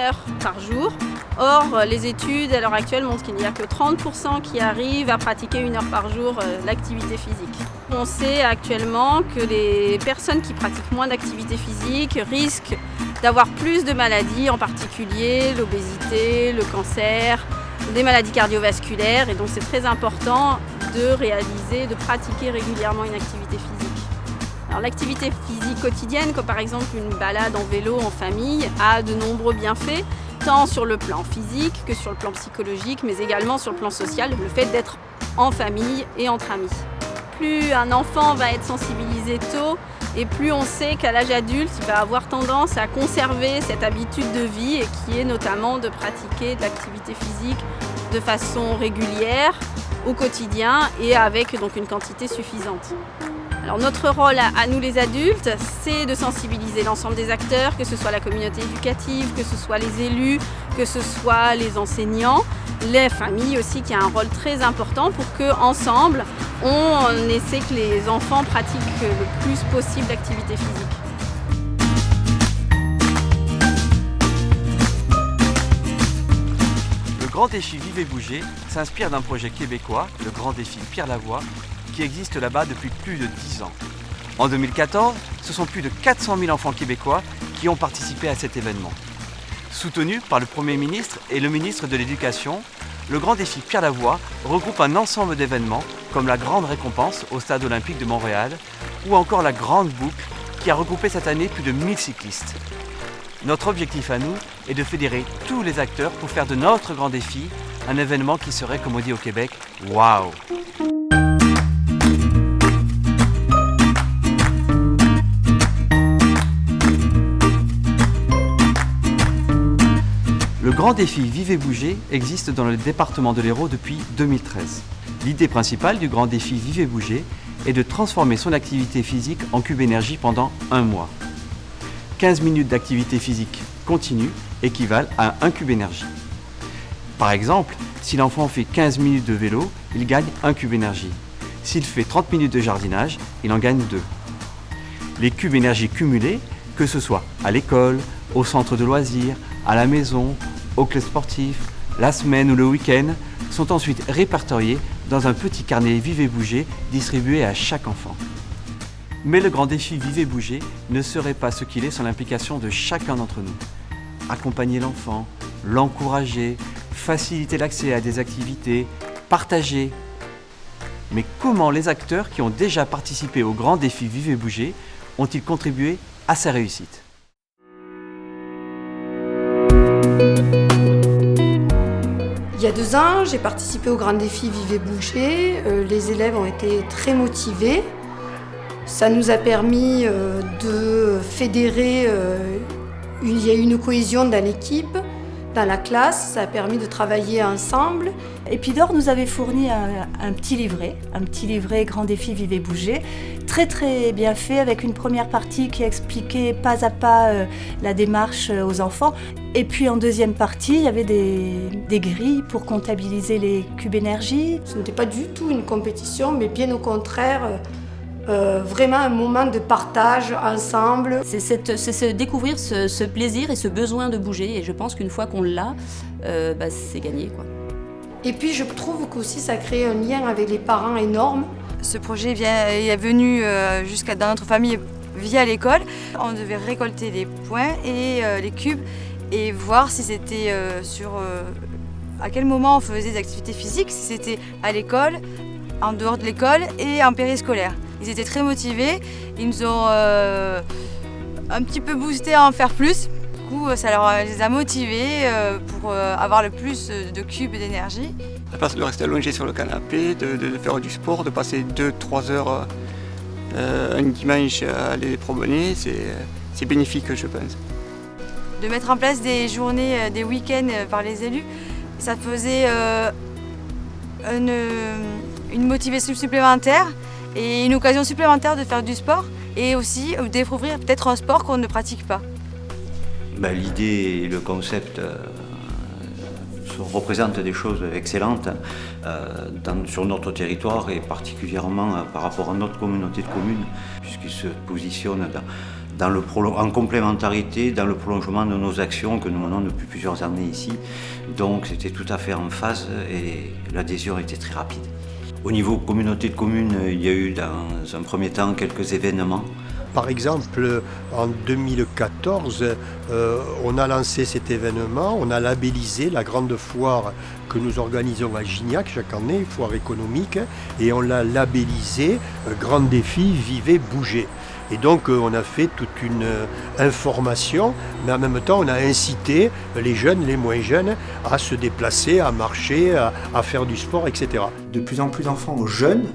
heure par jour. Or, les études à l'heure actuelle montrent qu'il n'y a que 30% qui arrivent à pratiquer 1 heure par jour l'activité physique. On sait actuellement que les personnes qui pratiquent moins d'activité physique risquent d'avoir plus de maladies, en particulier l'obésité, le cancer, des maladies cardiovasculaires. Et donc c'est très important de pratiquer régulièrement une activité physique. Alors, l'activité physique quotidienne, comme par exemple une balade en vélo en famille, a de nombreux bienfaits, tant sur le plan physique que sur le plan psychologique, mais également sur le plan social, le fait d'être en famille et entre amis. Plus un enfant va être sensibilisé tôt, et plus on sait qu'à l'âge adulte, il va avoir tendance à conserver cette habitude de vie, et qui est notamment de pratiquer de l'activité physique de façon régulière, au quotidien, et avec donc une quantité suffisante. Alors notre rôle à nous les adultes, c'est de sensibiliser l'ensemble des acteurs, que ce soit la communauté éducative, que ce soit les élus, que ce soit les enseignants, les familles aussi, qui a un rôle très important pour qu'ensemble, on essaie que les enfants pratiquent le plus possible l'activité physique. Le Grand Défi Vivez Bouger s'inspire d'un projet québécois, le Grand Défi Pierre Lavoie, qui existe là-bas depuis plus de 10 ans. En 2014, ce sont plus de 400 000 enfants québécois qui ont participé à cet événement. Soutenu par le Premier ministre et le ministre de l'Éducation, le Grand Défi Pierre Lavoie regroupe un ensemble d'événements comme la Grande Récompense au Stade Olympique de Montréal ou encore la Grande Boucle qui a regroupé cette année plus de 1000 cyclistes. Notre objectif à nous est de fédérer tous les acteurs pour faire de notre Grand Défi un événement qui serait, comme on dit au Québec, waouh! Le Grand Défi Vivez Bouger existe dans le département de l'Hérault depuis 2013. L'idée principale du Grand Défi Vivez Bouger est de transformer son activité physique en cube énergie pendant 1 mois. 15 minutes d'activité physique continue équivalent à 1 cube énergie. Par exemple, si l'enfant fait 15 minutes de vélo, il gagne 1 cube énergie. S'il fait 30 minutes de jardinage, il en gagne 2. Les cubes énergie cumulés, que ce soit à l'école, au centre de loisirs, à la maison, au club sportif, la semaine ou le week-end, sont ensuite répertoriés dans un petit carnet Vivez Bouger distribué à chaque enfant. Mais le Grand Défi Vivez Bouger ne serait pas ce qu'il est sans l'implication de chacun d'entre nous. Accompagner l'enfant, l'encourager, faciliter l'accès à des activités, partager. Mais comment les acteurs qui ont déjà participé au Grand Défi Vivez Bouger ont-ils contribué à sa réussite ? Il y a 2 ans, j'ai participé au Grand Défi Vivez Bouger. Les élèves ont été très motivés. Ça nous a permis de fédérer, il y a eu une cohésion dans l'équipe, dans la classe, ça a permis de travailler ensemble. Epidor nous avait fourni un petit livret Grand Défi Vivez Bouger, très très bien fait, avec une première partie qui expliquait pas à pas la démarche aux enfants. Et puis en deuxième partie, il y avait des grilles pour comptabiliser les cubes énergie. Ce n'était pas du tout une compétition, mais bien au contraire, vraiment un moment de partage ensemble. C'est découvrir ce plaisir et ce besoin de bouger, et je pense qu'une fois qu'on l'a, c'est gagné, quoi. Et puis je trouve qu'aussi ça crée un lien avec les parents énorme. Ce projet est venu jusqu'à dans notre famille via l'école. On devait récolter les points et les cubes et voir si c'était à quel moment on faisait des activités physiques, si c'était à l'école, en dehors de l'école et en périscolaire. Ils étaient très motivés, ils nous ont un petit peu boosté à en faire plus. Du coup, ça les a motivés pour avoir le plus de cubes d'énergie. À place de rester allongé sur le canapé, de faire du sport, de passer 2-3 heures un dimanche à aller les promener, c'est bénéfique, je pense. De mettre en place des journées, des week-ends par les élus, ça faisait une motivation supplémentaire et une occasion supplémentaire de faire du sport et aussi de découvrir peut-être un sport qu'on ne pratique pas. L'idée et le concept représentent des choses excellentes sur notre territoire et particulièrement par rapport à notre communauté de communes, puisqu'ils se positionnent en complémentarité, dans le prolongement de nos actions que nous menons depuis plusieurs années ici. Donc c'était tout à fait en phase et l'adhésion était très rapide. Au niveau communauté de communes, il y a eu dans un premier temps quelques événements. Par exemple, en 2014, on a lancé cet événement, on a labellisé la grande foire que nous organisons à Gignac chaque année, foire économique, et on l'a labellisé Grand Défi Vivez Bougez. Et donc on a fait toute une information, mais en même temps on a incité les jeunes, les moins jeunes, à se déplacer, à marcher, à faire du sport, etc. De plus en plus d'enfants jeunes,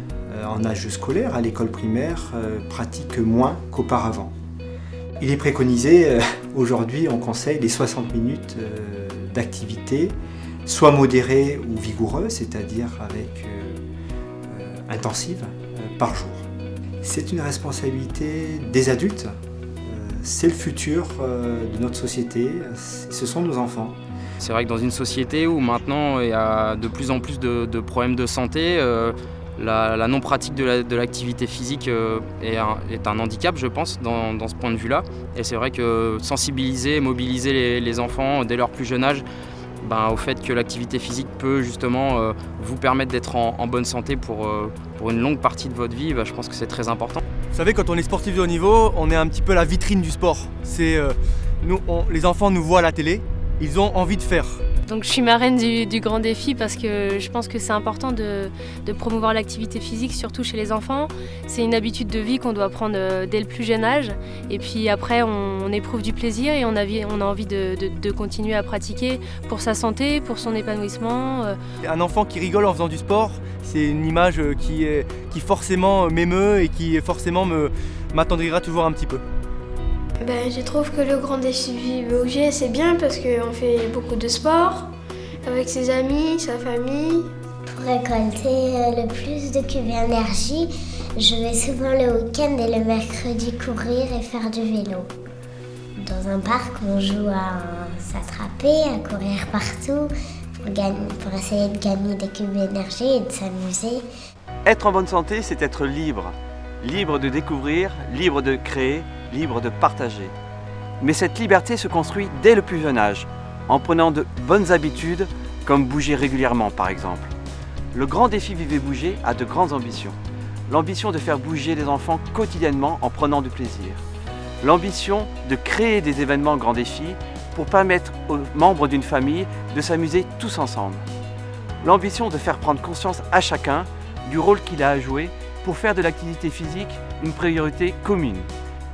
en âge scolaire, à l'école primaire, pratiquent moins qu'auparavant. Il est préconisé, aujourd'hui on conseille les 60 minutes d'activité, soit modérée ou vigoureuse, c'est-à-dire avec intensive, par jour. C'est une responsabilité des adultes, c'est le futur de notre société, ce sont nos enfants. C'est vrai que dans une société où maintenant il y a de plus en plus de problèmes de santé, la non-pratique de l'activité physique est un handicap, je pense, dans ce point de vue-là. Et c'est vrai que sensibiliser, mobiliser les enfants dès leur plus jeune âge au fait que l'activité physique peut justement vous permettre d'être en bonne santé pour une longue partie de votre vie, je pense que c'est très important. Vous savez, quand on est sportif de haut niveau, on est un petit peu la vitrine du sport. Les enfants nous voient à la télé, ils ont envie de faire. Donc je suis marraine du Grand Défi parce que je pense que c'est important de promouvoir l'activité physique, surtout chez les enfants. C'est une habitude de vie qu'on doit prendre dès le plus jeune âge. Et puis après, on éprouve du plaisir et on a envie de continuer à pratiquer pour sa santé, pour son épanouissement. Un enfant qui rigole en faisant du sport, c'est une image qui forcément m'émeut et qui forcément m'attendrira toujours un petit peu. Je trouve que le Grand Défi Vivez Bougez, c'est bien parce qu'on fait beaucoup de sport avec ses amis, sa famille. Pour récolter le plus de cubes énergie, je vais souvent le week-end et le mercredi courir et faire du vélo. Dans un parc, on joue à s'attraper, à courir partout pour essayer de gagner des cubes énergie et de s'amuser. Être en bonne santé, c'est être libre. Libre de découvrir, libre de créer, libre de partager. Mais cette liberté se construit dès le plus jeune âge, en prenant de bonnes habitudes, comme bouger régulièrement par exemple. Le Grand Défi Vivez Bougez a de grandes ambitions. L'ambition de faire bouger les enfants quotidiennement en prenant du plaisir. L'ambition de créer des événements Grand Défi pour permettre aux membres d'une famille de s'amuser tous ensemble. L'ambition de faire prendre conscience à chacun du rôle qu'il a à jouer pour faire de l'activité physique une priorité commune.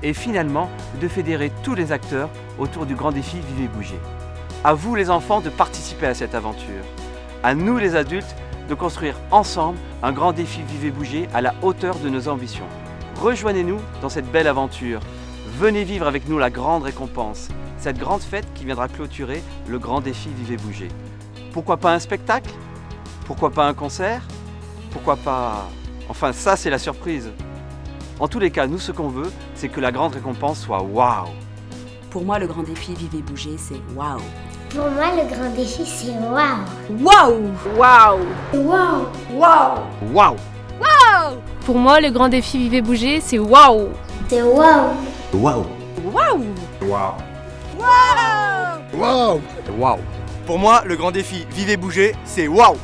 Et finalement, de fédérer tous les acteurs autour du Grand Défi Vivez Bougez. À vous les enfants de participer à cette aventure. À nous les adultes de construire ensemble un Grand Défi Vivez Bougez à la hauteur de nos ambitions. Rejoignez-nous dans cette belle aventure. Venez vivre avec nous la grande récompense, cette grande fête qui viendra clôturer le Grand Défi Vivez Bougez. Pourquoi pas un spectacle? Pourquoi pas un concert? Pourquoi pas... Enfin, ça c'est la surprise. En tous les cas, nous ce qu'on veut, c'est que la grande récompense soit waouh. Pour moi, le Grand Défi Vivez Bougez, c'est waouh. Pour moi, le Grand Défi, c'est waouh. Waouh! Waouh! Waouh! Waouh! Waouh! Waouh! Pour moi, le Grand Défi Vivez Bougez, c'est waouh. C'est waouh. Waouh! Waouh! Waouh! Waouh! Waouh! Waouh! Pour moi, le Grand Défi Vivez Bougez, c'est waouh!